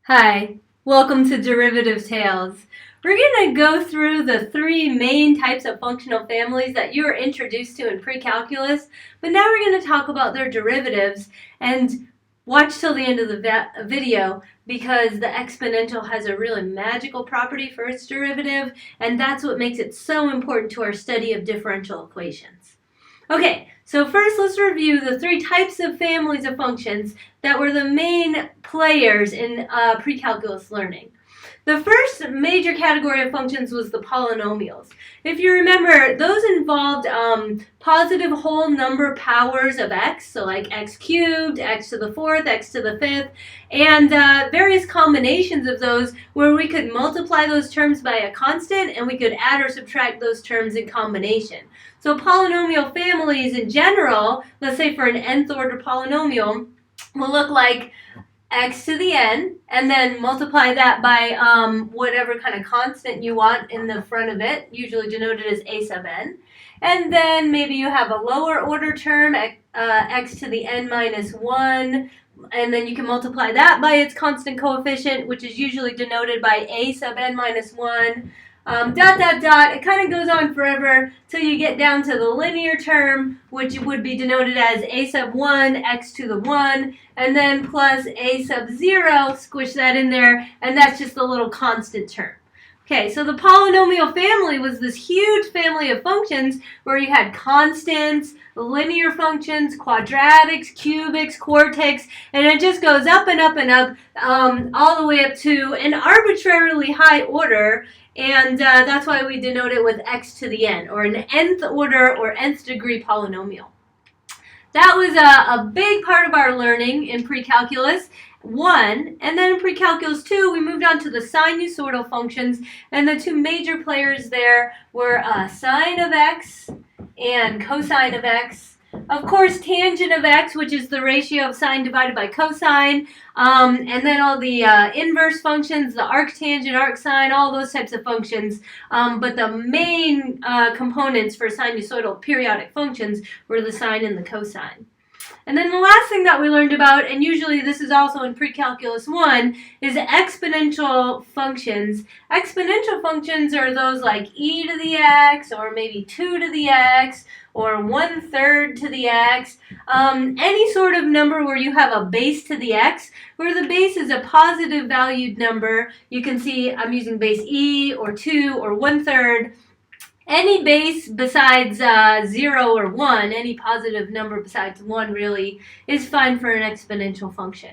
Hi, welcome to Derivative Tales. We're going to go through the three main types of functional families that you were introduced to in pre-calculus, but now we're going to talk about their derivatives and watch till the end of the video because the exponential has a really magical property for its derivative, and that's what makes it so important to our study of differential equations. Okay, so first let's review the three types of families of functions that were the main players in pre-calculus learning. The first major category of functions was the polynomials. If you remember, those involved positive whole number powers of x, so like x cubed, x to the fourth, x to the fifth, and various combinations of those where we could multiply those terms by a constant and we could add or subtract those terms in combination. So polynomial families in general, let's say for an nth order polynomial, will look like x to the n, and then multiply that by whatever kind of constant you want in the front of it, usually denoted as a sub n. And then maybe you have a lower order term, x to the n minus 1, and then you can multiply that by its constant coefficient, which is usually denoted by a sub n minus 1. It kind of goes on forever till you get down to the linear term, which would be denoted as a sub 1, x to the 1, and then plus a sub 0, squish that in there, and that's just a little constant term. Okay, so the polynomial family was this huge family of functions where you had constants, linear functions, quadratics, cubics, quartics, and it just goes up and up and up, all the way up to an arbitrarily high order, and that's why we denote it with x to the n, or an nth order or nth degree polynomial. That was a big part of our learning in pre-calculus 1, and then in pre-calculus 2 we moved on to the sinusoidal functions, and the two major players there were sine of x and cosine of x. Of course, tangent of x, which is the ratio of sine divided by cosine, and then all the inverse functions, the arctangent, arcsine, all those types of functions. But the main components for sinusoidal periodic functions were the sine and the cosine. And then the last thing that we learned about, and usually this is also in pre-calculus 1, is exponential functions. Exponential functions are those like e to the x, or maybe 2 to the x, or 1/3 to the x. Any sort of number where you have a base to the x, where the base is a positive valued number. You can see I'm using base e, or 2, or 1/3. Any base besides 0 or 1, any positive number besides 1 really, is fine for an exponential function.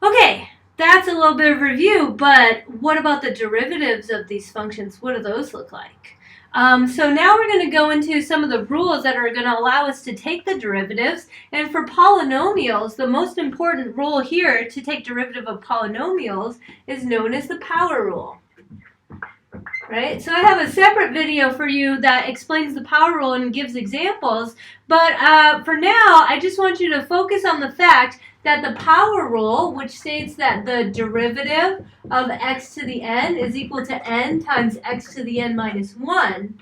Okay, that's a little bit of review, but what about the derivatives of these functions? What do those look like? So now we're going to go into some of the rules that are going to allow us to take the derivatives. And for polynomials, the most important rule here to take derivative of polynomials is known as the power rule. Right? So I have a separate video for you that explains the power rule and gives examples, but for now I just want you to focus on the fact that the power rule, which states that the derivative of x to the n is equal to n times x to the n minus 1,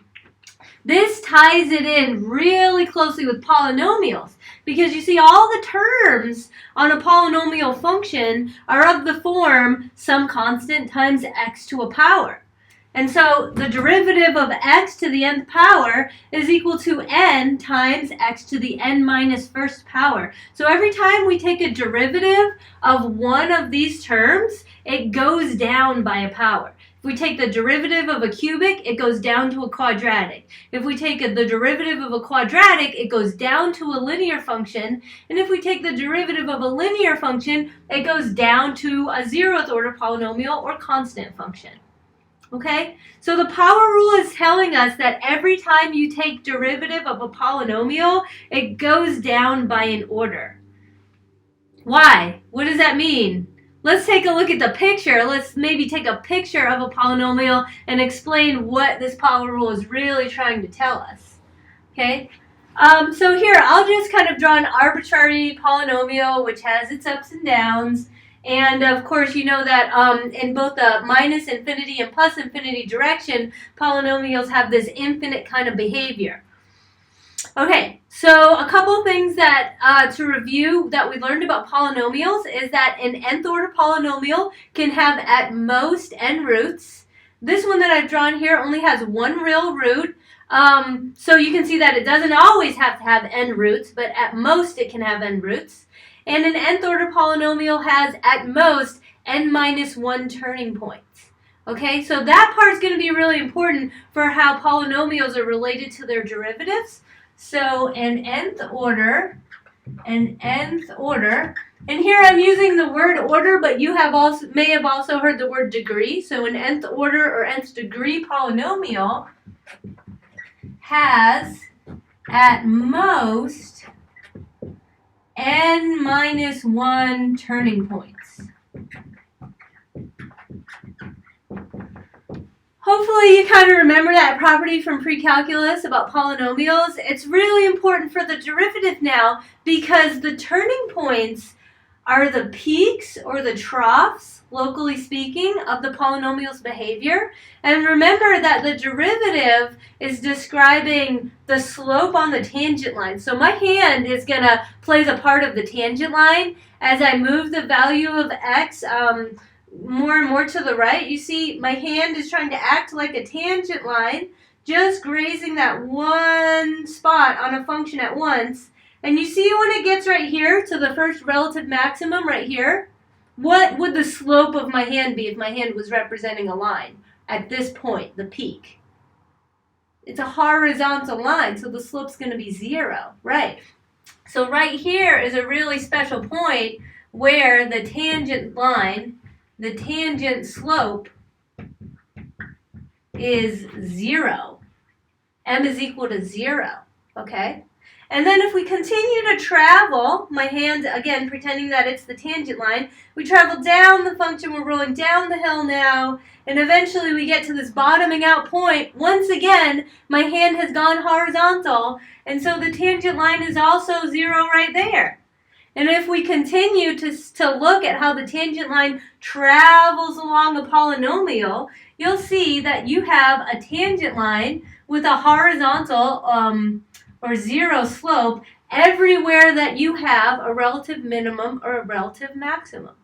this ties it in really closely with polynomials, because you see all the terms on a polynomial function are of the form some constant times x to a power. And so the derivative of x to the nth power is equal to n times x to the n minus first power. So every time we take a derivative of one of these terms, it goes down by a power. If we take the derivative of a cubic, it goes down to a quadratic. If we take the derivative of a quadratic, it goes down to a linear function. And if we take the derivative of a linear function, it goes down to a 0th order polynomial or constant function. Okay, so the power rule is telling us that every time you take derivative of a polynomial, it goes down by an order. Why? What does that mean? Let's take a look at the picture. Let's maybe take a picture of a polynomial and explain what this power rule is really trying to tell us. Okay, so here I'll just kind of draw an arbitrary polynomial which has its ups and downs. And of course, you know that in both the minus infinity and plus infinity direction, polynomials have this infinite kind of behavior. Okay, so a couple things that to review that we learned about polynomials is that an nth order polynomial can have at most n roots. This one that I've drawn here only has one real root. So you can see that it doesn't always have to have n roots, but at most it can have n roots. And an nth order polynomial has at most n minus 1 turning points. Okay, so that part is going to be really important for how polynomials are related to their derivatives. So an nth order, and here I'm using the word order, but you may have also heard the word degree. So an nth order or nth degree polynomial has at most n minus 1 turning points. Hopefully you kind of remember that property from pre-calculus about polynomials. It's really important for the derivative now because the turning points are the peaks or the troughs, locally speaking, of the polynomial's behavior. And remember that the derivative is describing the slope on the tangent line. So my hand is going to play the part of the tangent line as I move the value of x more and more to the right. You see my hand is trying to act like a tangent line, just grazing that one spot on a function at once. And you see when it gets right here to the first relative maximum right here, what would the slope of my hand be if my hand was representing a line at this point, the peak? It's a horizontal line, so the slope's going to be 0, right? So right here is a really special point where the tangent line, the tangent slope is 0. M is equal to 0, okay? And then if we continue to travel, my hand, again, pretending that it's the tangent line, we travel down the function, we're rolling down the hill now, and eventually we get to this bottoming out point. Once again, my hand has gone horizontal, and so the tangent line is also 0 right there. And if we continue to look at how the tangent line travels along a polynomial, you'll see that you have a tangent line with a horizontal or 0 slope everywhere that you have a relative minimum or a relative maximum.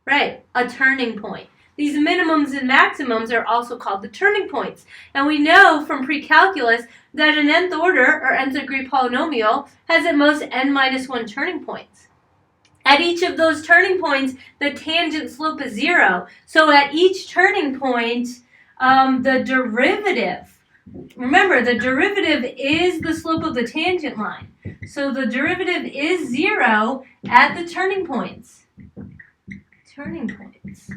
Right, a turning point. These minimums and maximums are also called the turning points. And we know from pre-calculus that an nth order or nth degree polynomial has at most n minus 1 turning points. At each of those turning points, the tangent slope is 0. So at each turning point, the derivative, remember, the derivative is the slope of the tangent line. So the derivative is 0 at the turning points. Turning points.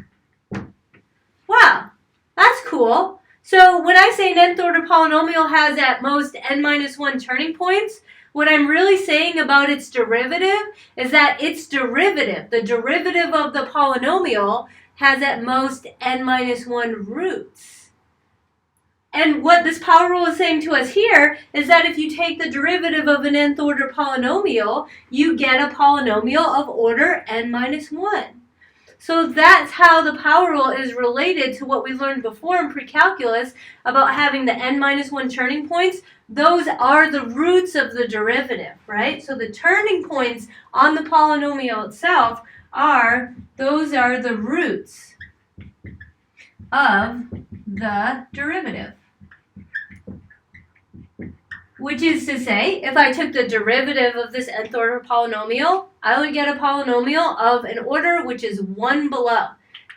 Wow, that's cool. So when I say an nth order polynomial has at most n minus 1 turning points, what I'm really saying about its derivative is that its derivative, the derivative of the polynomial, has at most n minus 1 roots. And what this power rule is saying to us here is that if you take the derivative of an nth order polynomial, you get a polynomial of order n minus 1. So that's how the power rule is related to what we learned before in pre-calculus about having the n minus 1 turning points. Those are the roots of the derivative, right? So the turning points on the polynomial itself those are the roots of the derivative. Which is to say, if I took the derivative of this nth order polynomial, I would get a polynomial of an order which is 1 below.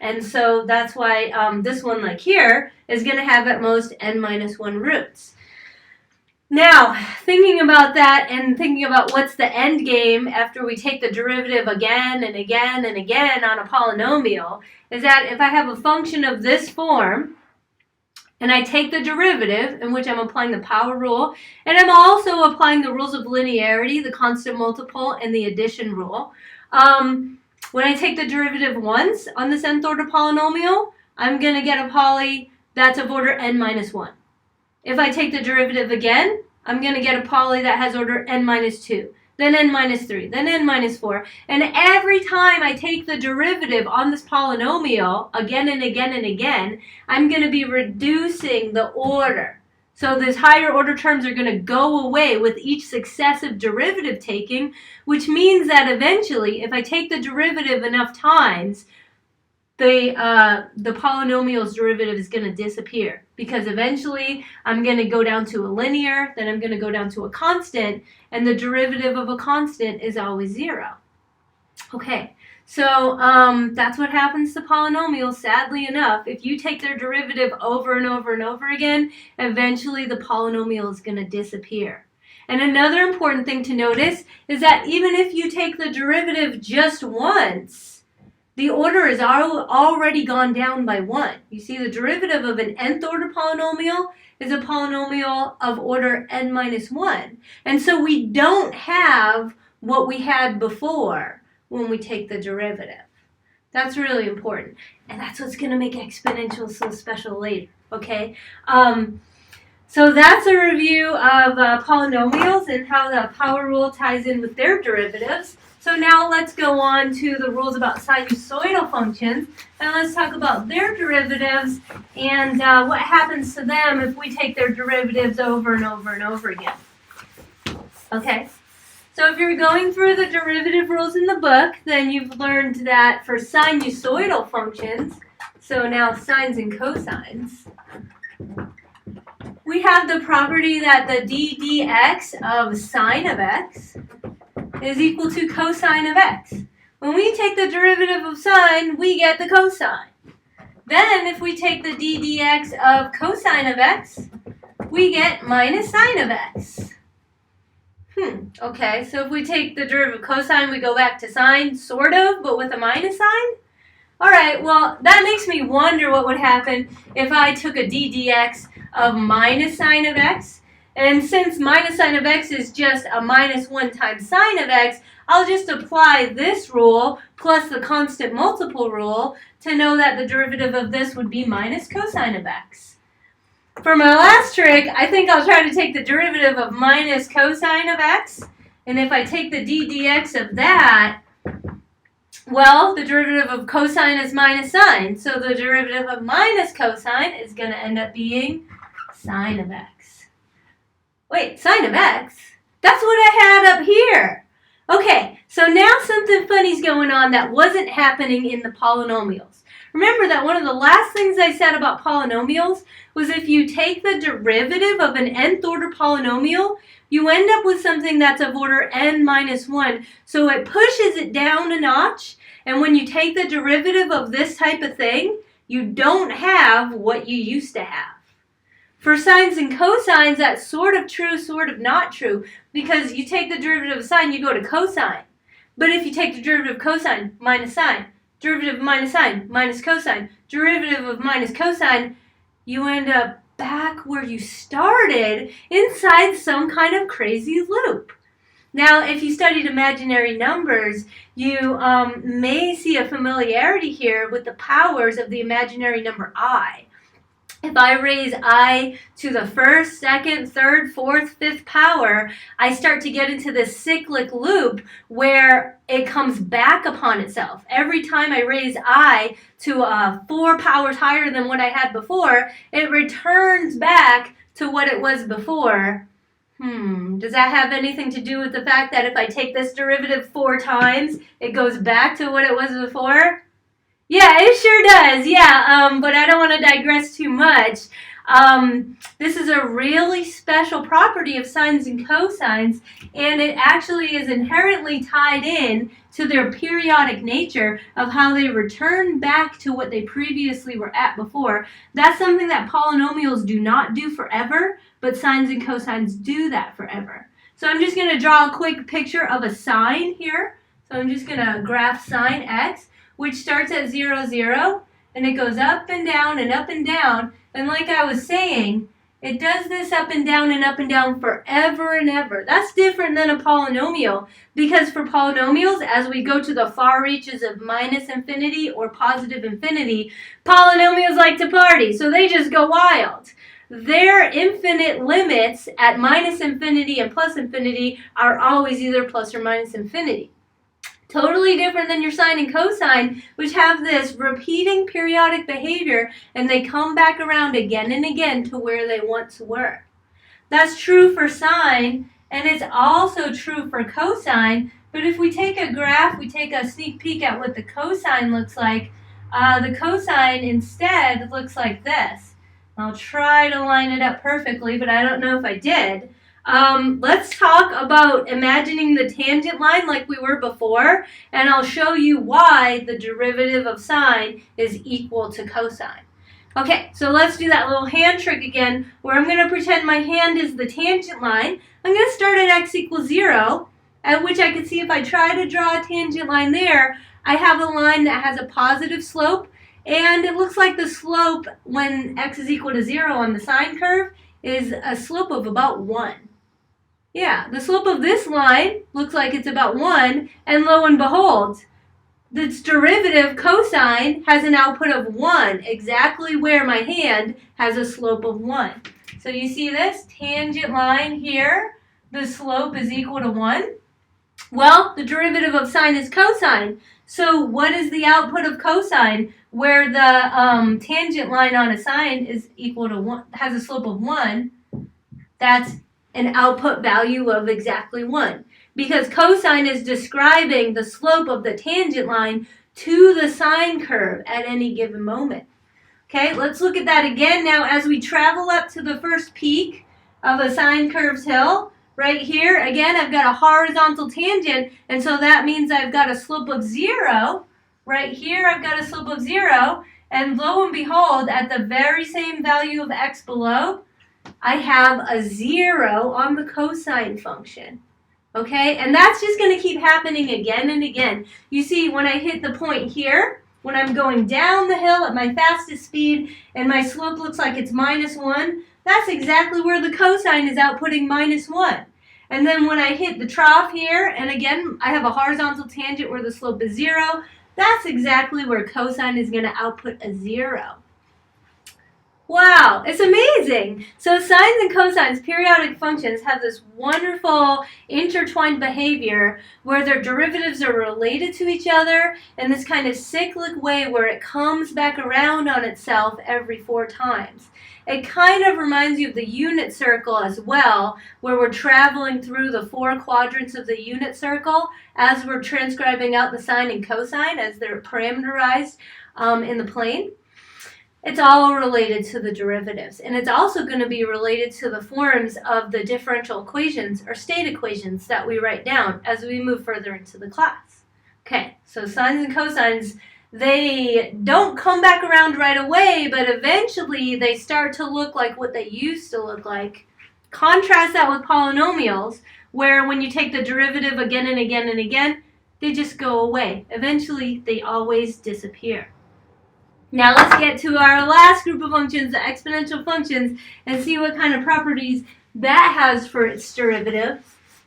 And so that's why this one, like here, is going to have at most n minus 1 roots. Now, thinking about that and thinking about what's the end game after we take the derivative again and again and again on a polynomial, is that if I have a function of this form, and I take the derivative, in which I'm applying the power rule, and I'm also applying the rules of linearity, the constant multiple, and the addition rule. When I take the derivative once on this nth order polynomial, I'm going to get a poly that's of order n minus 1. If I take the derivative again, I'm going to get a poly that has order n minus 2. Then n minus 3, then n minus 4. And every time I take the derivative on this polynomial, again and again and again, I'm going to be reducing the order. So these higher order terms are going to go away with each successive derivative taking, which means that eventually, if I take the derivative enough times, the polynomial's derivative is going to disappear, because eventually I'm going to go down to a linear, then I'm going to go down to a constant, and the derivative of a constant is always 0. Okay, so that's what happens to polynomials, sadly enough. If you take their derivative over and over and over again, eventually the polynomial is going to disappear. And another important thing to notice is that even if you take the derivative just once, the order has already gone down by 1. You see, the derivative of an nth order polynomial is a polynomial of order n minus 1. And so we don't have what we had before when we take the derivative. That's really important. And that's what's going to make exponentials so special later, okay? So that's a review of polynomials and how the power rule ties in with their derivatives. So now let's go on to the rules about sinusoidal functions, and let's talk about their derivatives and what happens to them if we take their derivatives over and over and over again. Okay? So if you're going through the derivative rules in the book, then you've learned that for sinusoidal functions, so now sines and cosines, we have the property that the d dx of sine of x is equal to cosine of x. When we take the derivative of sine, we get the cosine. Then if we take the d dx of cosine of x, we get minus sine of x. Okay, so if we take the derivative of cosine, we go back to sine, sort of, but with a minus sign? All right, well, that makes me wonder what would happen if I took a d dx of minus sine of x. And since minus sine of x is just a minus 1 times sine of x, I'll just apply this rule plus the constant multiple rule to know that the derivative of this would be minus cosine of x. For my last trick, I think I'll try to take the derivative of minus cosine of x. And if I take the d dx of that, well, the derivative of cosine is minus sine. So the derivative of minus cosine is going to end up being sine of x. Wait, sine of x? That's what I had up here. Okay, so now something funny's going on that wasn't happening in the polynomials. Remember that one of the last things I said about polynomials was if you take the derivative of an nth order polynomial, you end up with something that's of order n minus 1. So it pushes it down a notch, and when you take the derivative of this type of thing, you don't have what you used to have. For sines and cosines, that's sort of true, sort of not true, because you take the derivative of sine, you go to cosine. But if you take the derivative of cosine, minus sine, derivative of minus sine, minus cosine, derivative of minus cosine, you end up back where you started inside some kind of crazy loop. Now, if you studied imaginary numbers, you may see a familiarity here with the powers of the imaginary number I. If I raise I to the first, second, third, fourth, fifth power, I start to get into this cyclic loop where it comes back upon itself. Every time I raise I to 4 powers higher than what I had before, it returns back to what it was before. Does that have anything to do with the fact that if I take this derivative 4 times, it goes back to what it was before? Yeah, it sure does. Yeah, but I don't want to digress too much. This is a really special property of sines and cosines, and it actually is inherently tied in to their periodic nature of how they return back to what they previously were at before. That's something that polynomials do not do forever, but sines and cosines do that forever. So I'm just going to draw a quick picture of a sine here. So I'm just going to graph sine x, which starts at 0, 0, and it goes up and down and up and down. And like I was saying, it does this up and down forever and ever. That's different than a polynomial, because for polynomials, as we go to the far reaches of minus infinity or positive infinity, polynomials like to party, so they just go wild. Their infinite limits at minus infinity and plus infinity are always either plus or minus infinity. Totally different than your sine and cosine, which have this repeating periodic behavior, and they come back around again and again to where they once were. That's true for sine, and it's also true for cosine. But if we take a graph, we take a sneak peek at what the cosine looks like, the cosine instead looks like this. I'll try to line it up perfectly, but I don't know if I did. Let's talk about imagining the tangent line like we were before, and I'll show you why the derivative of sine is equal to cosine. Okay, so let's do that little hand trick again, where I'm going to pretend my hand is the tangent line. I'm going to start at x equals 0, at which I can see if I try to draw a tangent line there, I have a line that has a positive slope, and it looks like the slope when x is equal to 0 on the sine curve is a slope of about 1. Yeah, the slope of this line looks like it's about 1, and lo and behold, its derivative cosine has an output of 1, exactly where my hand has a slope of 1. So you see this tangent line here, the slope is equal to 1. Well, the derivative of sine is cosine. So what is the output of cosine where the tangent line on a sine is equal to 1, has a slope of 1? That's an output value of exactly 1. Because cosine is describing the slope of the tangent line to the sine curve at any given moment. Okay, let's look at that again now as we travel up to the first peak of a sine curve's hill. Right here, again, I've got a horizontal tangent, and so that means I've got a slope of 0. Right here, I've got a slope of 0, and lo and behold, at the very same value of x below, I have a 0 on the cosine function. Okay, and that's just going to keep happening again and again. You see, when I hit the point here, when I'm going down the hill at my fastest speed, and my slope looks like it's -1, that's exactly where the cosine is outputting -1. And then when I hit the trough here, and again, I have a horizontal tangent where the slope is 0, that's exactly where cosine is going to output a 0. Wow, it's amazing. So sines and cosines, periodic functions, have this wonderful intertwined behavior where their derivatives are related to each other in this kind of cyclic way where it comes back around on itself every 4 times. It kind of reminds you of the unit circle as well, where we're traveling through the 4 quadrants of the unit circle as we're transcribing out the sine and cosine as they're parameterized in the plane. It's all related to the derivatives, and it's also going to be related to the forms of the differential equations or state equations that we write down as we move further into the class. Okay, so sines and cosines, they don't come back around right away, but eventually they start to look like what they used to look like. Contrast that with polynomials, where when you take the derivative again and again and again, they just go away. Eventually, they always disappear. Now let's get to our last group of functions, the exponential functions, and see what kind of properties that has for its derivative.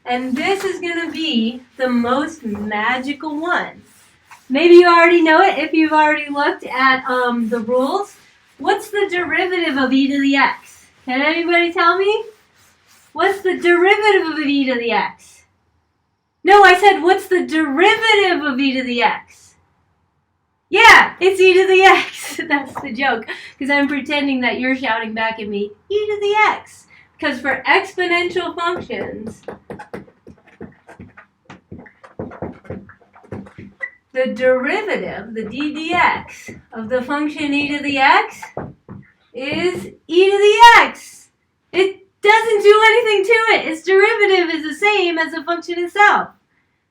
And this is going to be the most magical one. Maybe you already know it if you've already looked at the rules. What's the derivative of e to the x? Can anybody tell me? What's the derivative of e to the x? No, I said what's the derivative of e to the x? Yeah, it's e to the x. That's the joke, because I'm pretending that you're shouting back at me, e to the x. Because for exponential functions, the derivative, the d dx, of the function e to the x is e to the x. It doesn't do anything to it. Its derivative is the same as the function itself.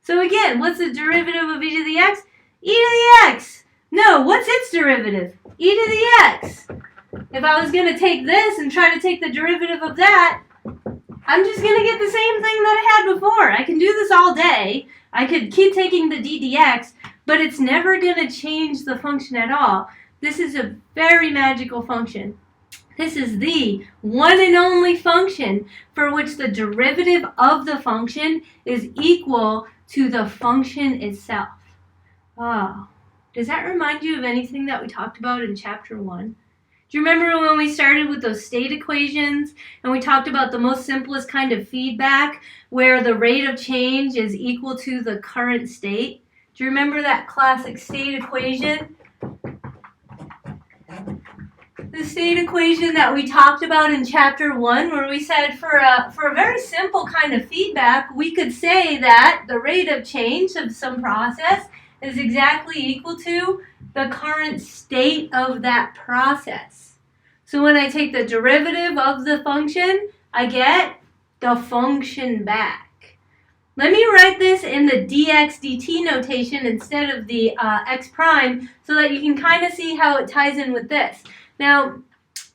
So again, what's the derivative of e to the x? E to the x. No, what's its derivative? E to the x. If I was going to take this and try to take the derivative of that, I'm just going to get the same thing that I had before. I can do this all day. I could keep taking the d dx, but it's never going to change the function at all. This is a very magical function. This is the one and only function for which the derivative of the function is equal to the function itself. Oh. Does that remind you of anything that we talked about in Chapter 1? Do you remember when we started with those state equations and we talked about the most simplest kind of feedback where the rate of change is equal to the current state? Do you remember that classic state equation? The state equation that we talked about in chapter 1, where we said for a very simple kind of feedback, we could say that the rate of change of some process is exactly equal to the current state of that process. So when I take the derivative of the function, I get the function back. Let me write this in the dx dt notation instead of the x prime so that you can kind of see how it ties in with this. Now,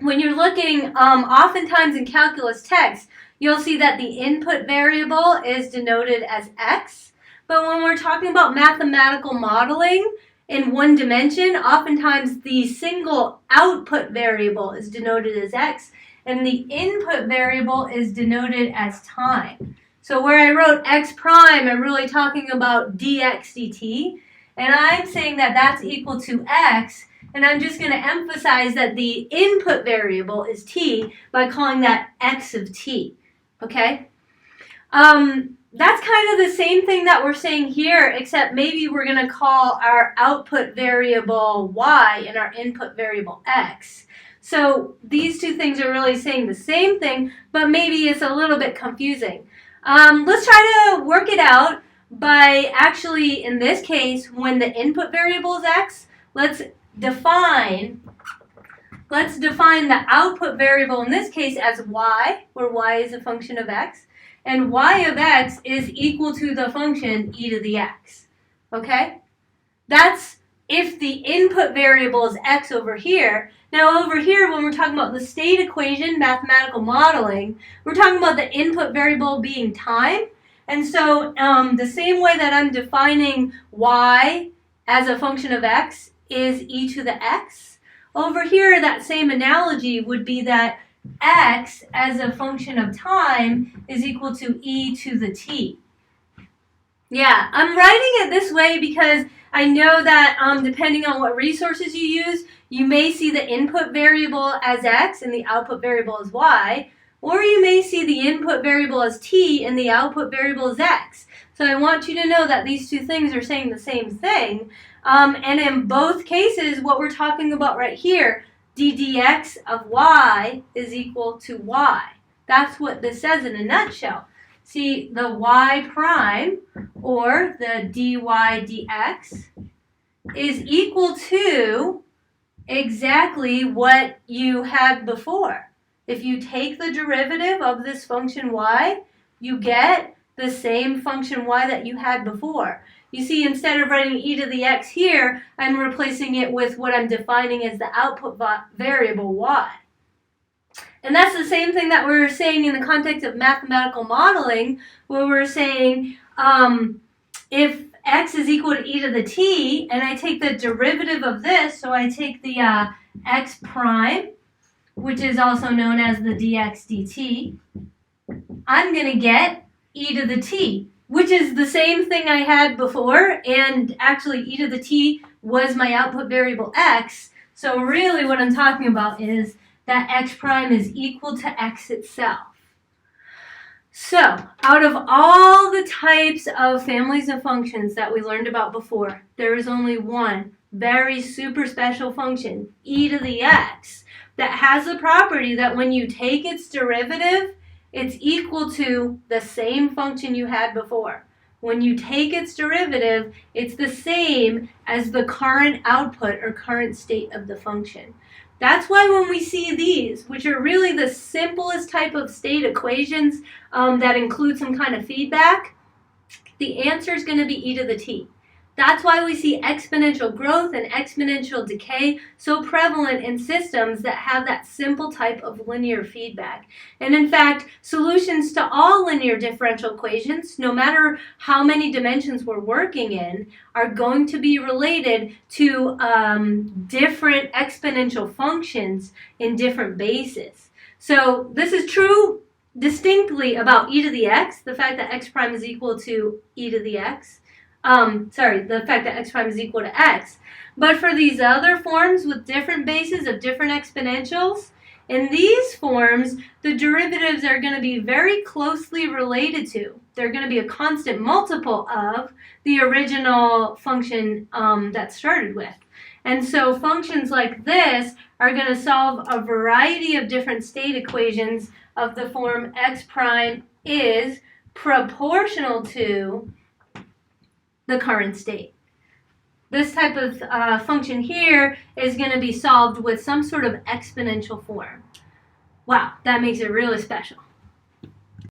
when you're looking, oftentimes in calculus text, you'll see that the input variable is denoted as x. But when we're talking about mathematical modeling in one dimension, oftentimes the single output variable is denoted as x, and the input variable is denoted as time. So where I wrote x prime, I'm really talking about dx dt, and I'm saying that that's equal to x, and I'm just going to emphasize that the input variable is t by calling that x of t, okay? That's kind of the same thing that we're saying here, except maybe we're going to call our output variable y and our input variable x. So these two things are really saying the same thing, but maybe it's a little bit confusing. Let's try to work it out by actually, in this case, when the input variable is x, let's define the output variable in this case as y, where y is a function of x, and y of x is equal to the function e to the x, okay? That's if the input variable is x over here. Now over here, when we're talking about the state equation, mathematical modeling, we're talking about the input variable being time. And so the same way that I'm defining y as a function of x is e to the x. Over here, that same analogy would be that x as a function of time is equal to e to the t. Yeah, I'm writing it this way because I know that depending on what resources you use, you may see the input variable as x and the output variable as y, or you may see the input variable as t and the output variable as x. So I want you to know that these two things are saying the same thing. And in both cases, what we're talking about right here, d dx of y is equal to y. That's what this says in a nutshell. See, the y prime, or the dy dx, is equal to exactly what you had before. If you take the derivative of this function y, you get the same function y that you had before. You see, instead of writing e to the x here, I'm replacing it with what I'm defining as the output variable y. And that's the same thing that we're saying in the context of mathematical modeling, where we're saying if x is equal to e to the t, and I take the derivative of this, so I take the x prime, which is also known as the dx dt, I'm going to get e to the t, which is the same thing I had before, and actually e to the t was my output variable x, so really what I'm talking about is that x prime is equal to x itself. So, out of all the types of families of functions that we learned about before, there is only one very super special function, e to the x, that has the property that when you take its derivative, it's equal to the same function you had before. When you take its derivative, it's the same as the current output or current state of the function. That's why when we see these, which are really the simplest type of state equations that include some kind of feedback, the answer is going to be e to the t. That's why we see exponential growth and exponential decay so prevalent in systems that have that simple type of linear feedback. And in fact, solutions to all linear differential equations, no matter how many dimensions we're working in, are going to be related to different exponential functions in different bases. So this is true distinctly about e to the x, the fact that x prime is equal to e to the x. The fact that x prime is equal to x. But for these other forms with different bases of different exponentials, in these forms, the derivatives are going to be very closely related to. They're going to be a constant multiple of the original function that started with. And so functions like this are going to solve a variety of different state equations of the form x prime is proportional to the current state. This type of function here is going to be solved with some sort of exponential form. Wow, that makes it really special.